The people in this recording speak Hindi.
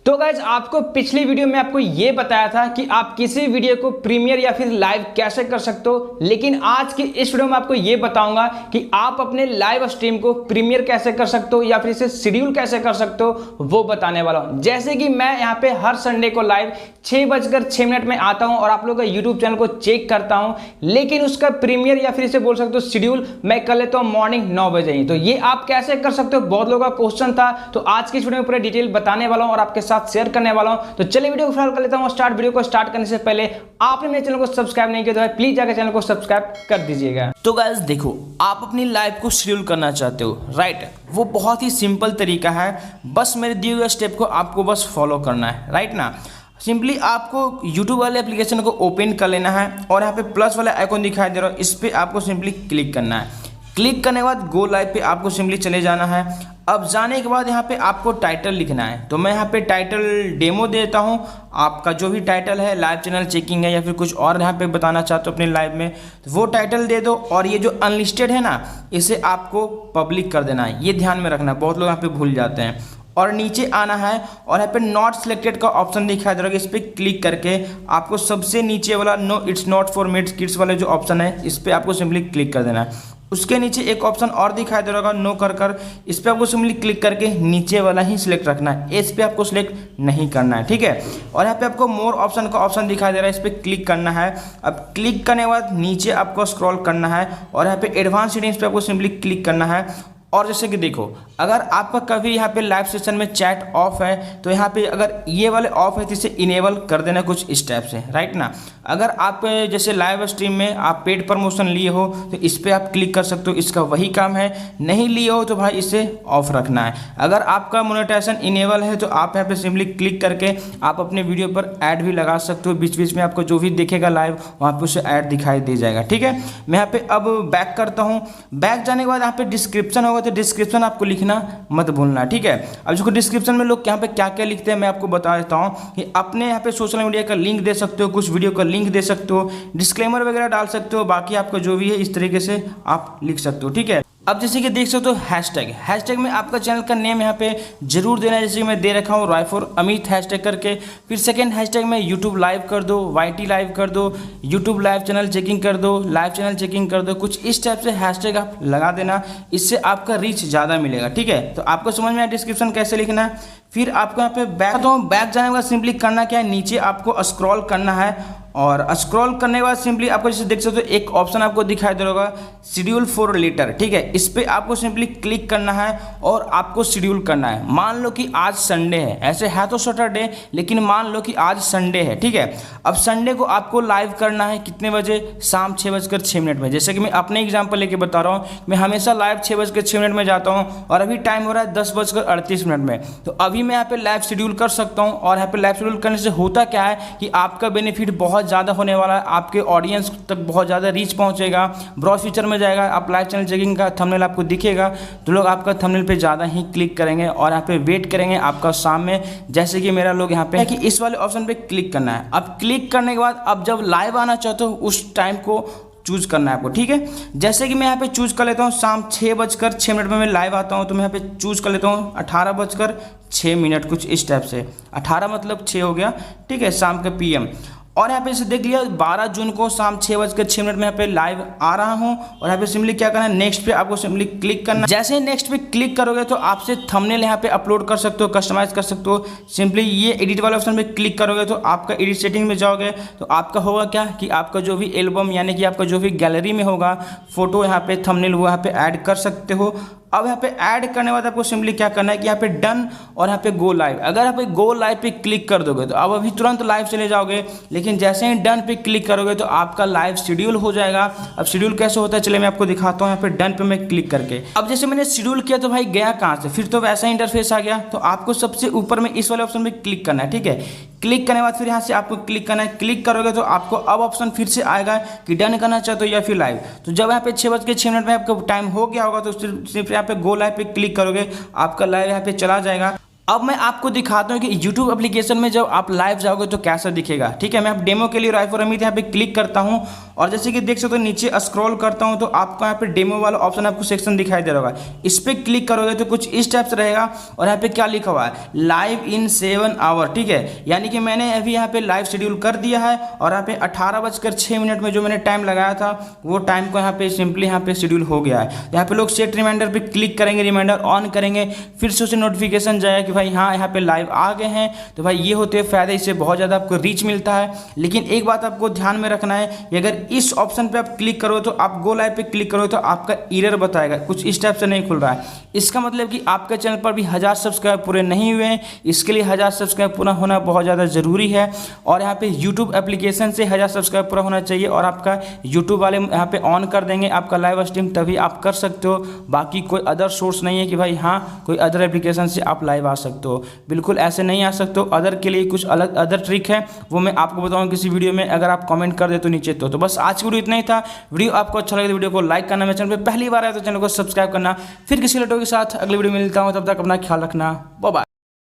तो गाइज आपको पिछली वीडियो में आपको ये बताया था कि आप किसी वीडियो को प्रीमियर या फिर लाइव कैसे कर सकते हो, लेकिन आज की इस वीडियो में आपको ये बताऊंगा कि आप अपने लाइव स्ट्रीम को प्रीमियर कैसे कर सकते हो या फिर इसे शेड्यूल कैसे कर सकते हो, वो बताने वाला हूं। जैसे कि मैं यहाँ पे हर संडे को लाइव 6:06 में आता हूं और आप लोगों का यूट्यूब चैनल को चेक करता हूं, लेकिन उसका प्रीमियर या फिर इसे बोल सकते हो शेड्यूल मैं कर लेता हूं मॉर्निंग 9 बजे ही। तो ये आप कैसे कर सकते हो, बहुत लोगों का क्वेश्चन था, तो आज की इस वीडियो में पूरा डिटेल बताने वाला हूं और आपके साथ शेयर करने वाला हूं। तो चलिए वीडियो को फिलहाल कर लेता हूं स्टार्ट। वीडियो को स्टार्ट करने से पहले आपने मेरे चैनल को सब्सक्राइब नहीं किया तो प्लीज जाकर चैनल को सब्सक्राइब कर दीजिएगा। तो गाइस देखो, आप अपनी लाइफ को शेड्यूल करना चाहते हो, राइट? वो बहुत ही सिंपल तरीका है, बस मेरे दिए हुए स्टेप को आपको बस फॉलो करना है, राइट ना। सिंपली आपको यूट्यूब वाले एप्लीकेशन को ओपन कर लेना है और यहाँ पे प्लस वाला आइकॉन दिखाई दे रहा है, इस पर आपको सिंपली क्लिक करना है। क्लिक करने के बाद गो लाइव पे आपको सिंपली चले जाना है। अब जाने के बाद यहाँ पे आपको टाइटल लिखना है, तो मैं यहाँ पे टाइटल डेमो देता हूँ। आपका जो भी टाइटल है, लाइव चैनल चेकिंग है या फिर कुछ और यहाँ पे बताना चाहते हो अपने लाइव में, तो वो टाइटल दे दो। और ये जो अनलिस्टेड है ना, इसे आपको पब्लिक कर देना है, ये ध्यान में रखना, बहुत लोग यहाँ पे भूल जाते हैं। और नीचे आना है और यहाँ पे नॉट सिलेक्टेड का ऑप्शन दिखाई दे रहा है, इस पर क्लिक करके आपको सबसे नीचे वाला no it's not for kids वाले जो ऑप्शन है, इस पर आपको सिंपली क्लिक कर देना है। उसके नीचे एक ऑप्शन और दिखाई दे रहा होगा नो कर, इस पर आपको सिंपली क्लिक करके नीचे वाला ही सिलेक्ट रखना है, इस पर आपको सिलेक्ट नहीं करना है, ठीक है। और यहाँ पे आपको मोर ऑप्शन का ऑप्शन दिखाई दे रहा है, इस पर क्लिक करना है। अब क्लिक करने के बाद नीचे आपको स्क्रॉल करना है और यहाँ पे एडवांस सेटिंग्स पे आपको सिंपली क्लिक करना है। और जैसे कि देखो, अगर आपका कभी यहाँ पे लाइव सेशन में चैट ऑफ है, तो यहाँ पे अगर ये वाले ऑफ है तो इसे इनेबल कर देना कुछ स्टेप से, राइट ना। अगर आप जैसे लाइव स्ट्रीम में आप पेड प्रमोशन लिए हो तो इस पर आप क्लिक कर सकते हो, इसका वही काम है। नहीं लिए हो तो भाई इसे ऑफ रखना है। अगर आपका मोनेटाइजेशन इनेबल है तो आप यहाँ पे सिंपली क्लिक करके आप अपने वीडियो पर ऐड भी लगा सकते हो, बीच बीच में आपको जो भी देखेगा लाइव वहाँ पे उसे ऐड दिखाई दे जाएगा, ठीक है। मैं यहाँ पे अब बैक करता हूँ। बैक जाने के बाद यहाँ पे डिस्क्रिप्शन होगा, तो डिस्क्रिप्शन आपको लिखना मत भूलना, ठीक है। अब जो डिस्क्रिप्शन में लोग यहाँ पे क्या क्या लिखते हैं मैं आपको बता देता हूँ कि अपने यहाँ पे सोशल मीडिया का लिंक दे सकते हो, कुछ वीडियो का लिंक दे सकते हो, डिस्क्लेमर वगैरह डाल सकते हो, बाकी आपका जो भी है इस तरीके से आप लिख सकते हो, ठीक है। अब जैसे कि देख सकते हो हैशटैग में आपका चैनल का नेम यहाँ पे जरूर देना है, जैसे कि मैं दे रखा हूँ रायपुर अमित हैशटैग करके। फिर सेकंड हैशटैग में यूट्यूब लाइव कर दो, वाईटी लाइव कर दो, यूट्यूब लाइव चैनल चेकिंग कर दो, लाइव चैनल चेकिंग कर दो, कुछ इस टाइप से हैशटैग आप लगा देना, इससे आपका रीच ज़्यादा मिलेगा, ठीक है। तो आपको समझ में आया डिस्क्रिप्शन कैसे लिखना है। फिर आपको यहाँ पे बैक जाने के बाद सिंपली करना क्या है, नीचे आपको स्क्रॉल करना है और स्क्रॉल करने के बाद सिंपली आपको जैसे देख सकते हो एक ऑप्शन आपको दिखाई दे रहा होगा शेड्यूल फॉर लेटर, ठीक है। इस पर आपको सिंपली क्लिक करना है और आपको शेड्यूल करना है। मान लो कि आज संडे है, ऐसे है तो सैटरडे, लेकिन मान लो कि आज संडे है, ठीक है। अब संडे को आपको लाइव करना है कितने बजे, शाम 6:06 में। जैसे कि मैं अपने एग्जाम्पल लेके बता रहा हूँ, मैं हमेशा लाइव 6:06 में जाता हूँ और अभी टाइम हो रहा है 10:38 में। तो अभी मैं यहाँ पे लाइव शेड्यूल कर सकता हूँ। और यहाँ पे लाइव शेड्यूल करने से होता क्या है कि आपका बेनिफिट बहुत ज़्यादा होने वाला है, आपके ऑडियंस तक बहुत ज़्यादा रीच पहुंचेगा, ब्रॉड फीचर में जाएगा, आप लाइव चैनल चेकिंग का थंबनेल आपको दिखेगा तो लोग आपका थंबनेल पे ज़्यादा ही क्लिक करेंगे और यहाँ पे वेट करेंगे आपका शाम में, जैसे कि मेरा लोग यहाँ पे है कि इस वाले ऑप्शन पे क्लिक करना है। अब क्लिक करने के बाद अब जब लाइव आना चाहते हो उस टाइम को चूज करना है आपको, ठीक है। जैसे कि मैं यहाँ पे चूज कर लेता हूँ शाम 6:06 में मैं लाइव आता हूँ, तो मैं यहाँ पे चूज कर लेता हूँ 18:06, कुछ इस टाइप से। 18 मतलब 6 हो गया, ठीक है, शाम का PM। और यहाँ पे इसे देख लिया 12 जून को शाम 6:06 में यहाँ पे लाइव आ रहा हूँ। और यहाँ पे सिंपली क्या करना है, नेक्स्ट पे आपको सिंपली क्लिक करना है। जैसे ही नेक्स्ट पे क्लिक करोगे तो आपसे थंबनेल यहाँ पे अपलोड कर सकते हो, कस्टमाइज कर सकते हो। सिंपली ये एडिट वाले ऑप्शन पे क्लिक करोगे तो आपका एडिट सेटिंग में जाओगे तो आपका होगा क्या कि आपका जो भी एल्बम यानी कि आपका जो भी गैलरी में होगा फोटो, यहाँ पे थंबनेल वो यहाँ पे ऐड कर सकते हो। अब यहाँ पे ऐड करने के बाद आपको सिंपली क्या करना है कि यहाँ पे डन और यहाँ पे गो लाइव। अगर यहाँ पे गो लाइव पे क्लिक कर दोगे तो अब अभी तुरंत लाइव चले जाओगे, लेकिन जैसे ही डन पे क्लिक करोगे तो आपका लाइव शेड्यूल हो जाएगा। अब शेड्यूल कैसे होता है चलिए मैं आपको दिखाता हूँ। यहाँ पे डन पे मैं क्लिक करके अब जैसे मैंने शेड्यूल किया तो भाई गया कहाँ से, फिर तो वैसा इंटरफेस आ गया। तो आपको सबसे ऊपर में इस वाले ऑप्शन पे क्लिक करना है, ठीक है। क्लिक करने के बाद फिर यहाँ से आपको क्लिक करना है। क्लिक करोगे तो आपको अब ऑप्शन फिर से आएगा कि डन करना चाहते हो या फिर लाइव। तो जब यहाँ पे 6:06 में आपका टाइम हो गया होगा तो सिर्फ यहाँ पे गो लाइव पे क्लिक करोगे, आपका लाइव यहाँ पे चला जाएगा। अब मैं आपको दिखाता हूँ कि YouTube एप्लीकेशन में जब आप लाइव जाओगे तो कैसा दिखेगा। ठीक है, मैं आप डेमो के लिए राइफल अमित यहाँ पे क्लिक करता हूँ और जैसे कि देख सकते हो नीचे स्क्रॉल करता हूँ तो आपको यहाँ पे डेमो वाला ऑप्शन आपको सेक्शन दिखाई दे रहा होगा। इस पर क्लिक करोगे तो कुछ इस टाइप से रहेगा और यहाँ पे क्या लिखा हुआ है, लाइव इन 7 आवर। ठीक है, यानी कि मैंने अभी यहाँ पे लाइव शेड्यूल कर दिया है और यहाँ पे 18:06 में जो मैंने टाइम लगाया था वो टाइम को यहाँ पे सिंपली यहाँ पे शेड्यूल हो गया है। यहाँ पे लोग सेट रिमाइंडर पे क्लिक करेंगे, रिमाइंडर ऑन करेंगे, फिर से उसे नोटिफिकेशन जाएगा कि भाई हाँ यहाँ पे लाइव आ गए हैं। तो भाई ये होते हैं फायदे, इससे बहुत ज़्यादा आपको रीच मिलता है। लेकिन एक बात आपको ध्यान में रखना है कि अगर इस ऑप्शन पे आप क्लिक करो तो आप गो लाइव पे क्लिक करो तो आपका एरर बताएगा, कुछ इस टाइप से नहीं खुल रहा है। इसका मतलब कि आपके चैनल पर भी 1000 सब्सक्राइब पूरे नहीं हुए हैं। इसके लिए 1000 सब्सक्राइब पूरा होना बहुत ज़्यादा ज़रूरी है और यहाँ पे यूट्यूब एप्लीकेशन से 1000 सब्सक्राइब पूरा होना चाहिए और आपका यूट्यूब वाले यहाँ पे ऑन कर देंगे आपका लाइव स्ट्रीम, तभी आप कर सकते हो। बाकी कोई अदर सोर्स नहीं है कि भाई हाँ कोई अदर एप्लीकेशन से आप लाइव आ सकते हो, बिल्कुल ऐसे नहीं आ सकते हो। अदर के लिए कुछ अलग अदर ट्रिक है, वो मैं आपको बताऊंगा किसी वीडियो में, अगर आप कमेंट कर दे तो नीचे। तो बस आज की वीडियो इतना ही था। वीडियो आपको अच्छा लगे तो वीडियो को लाइक करना, मेरे चैनल पे पहली बार आए तो चैनल को सब्सक्राइब करना। फिर किसी लटो के साथ अगली वीडियो में मिलता हूँ, तब तक अपना ख्याल रखना, बाय बाय।